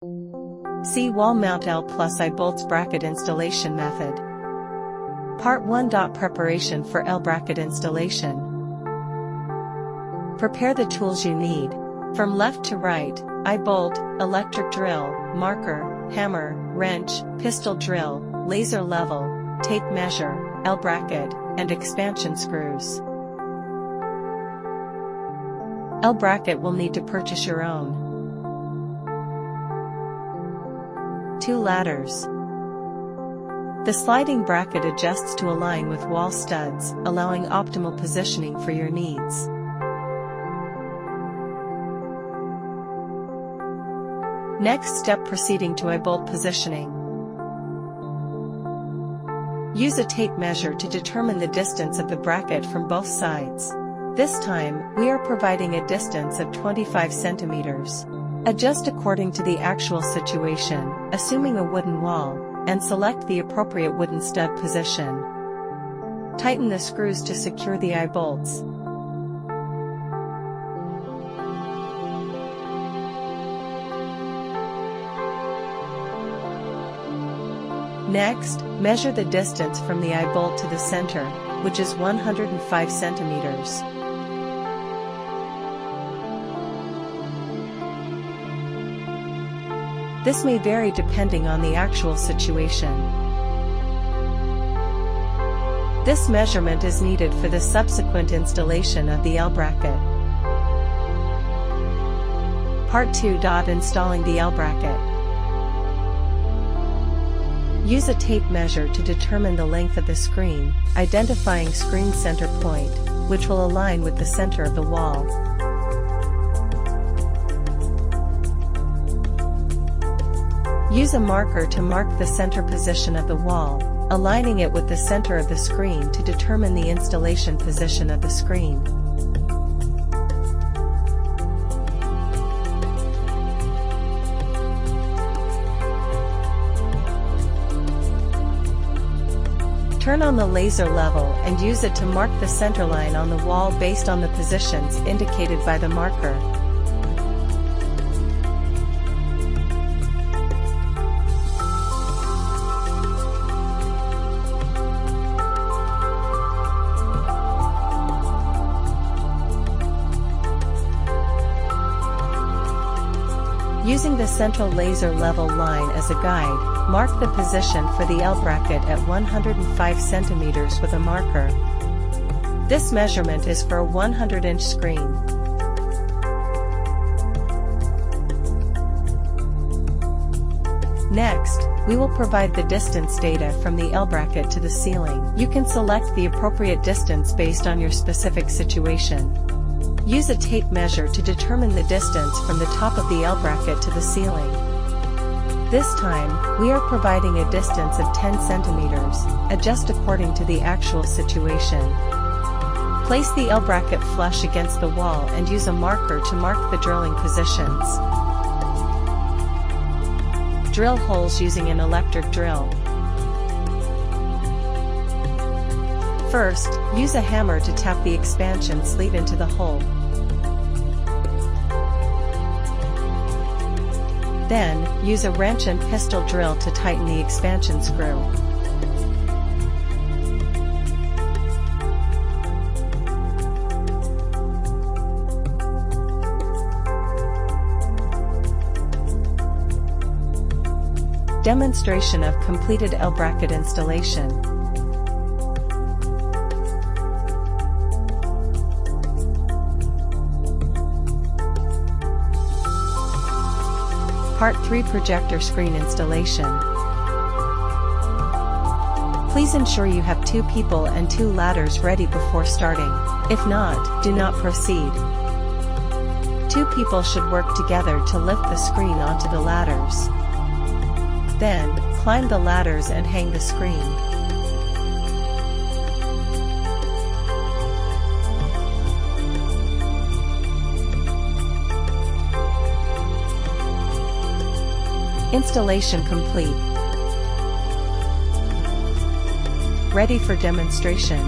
See wall mount L+EYE bolts bracket installation method. Part 1. Preparation for L bracket installation. Prepare the tools you need. From left to right: eye bolt, electric drill, marker, hammer, wrench, pistol drill, laser level, tape measure, L bracket, and expansion screws. L bracket will need to purchase your own. 2 ladders. The sliding bracket adjusts to align with wall studs, allowing optimal positioning for your needs. Next step: proceeding to eye bolt positioning. Use a tape measure to determine the distance of the bracket from both sides. This time, we are providing a distance of 25 centimeters. Adjust according to the actual situation, assuming a wooden wall, and select the appropriate wooden stud position. Tighten the screws to secure the eye bolts. Next, measure the distance from the eye bolt to the center, which is 105 centimeters. This may vary depending on the actual situation. This measurement is needed for the subsequent installation of the L bracket. Part 2. Installing the L bracket. Use a tape measure to determine the length of the screen, identifying screen center point, which will align with the center of the wall. Use a marker to mark the center position of the wall, aligning it with the center of the screen to determine the installation position of the screen. Turn on the laser level and use it to mark the center line on the wall based on the positions indicated by the marker. Using the central laser level line as a guide, mark the position for the L bracket at 105 centimeters with a marker. This measurement is for a 100-inch screen. Next, we will provide the distance data from the L bracket to the ceiling. You can select the appropriate distance based on your specific situation. Use a tape measure to determine the distance from the top of the L bracket to the ceiling. This time, we are providing a distance of 10 centimeters. Adjust according to the actual situation. Place the L bracket flush against the wall and use a marker to mark the drilling positions. Drill holes using an electric drill. First, use a hammer to tap the expansion sleeve into the hole. Then, use a wrench and pistol drill to tighten the expansion screw. Demonstration of completed L bracket installation. Part 3. Projector screen installation. Please ensure you have 2 people and 2 ladders ready before starting. If not, do not proceed. 2 people should work together to lift the screen onto the ladders. Then, climb the ladders and hang the screen. Installation complete. Ready for demonstration.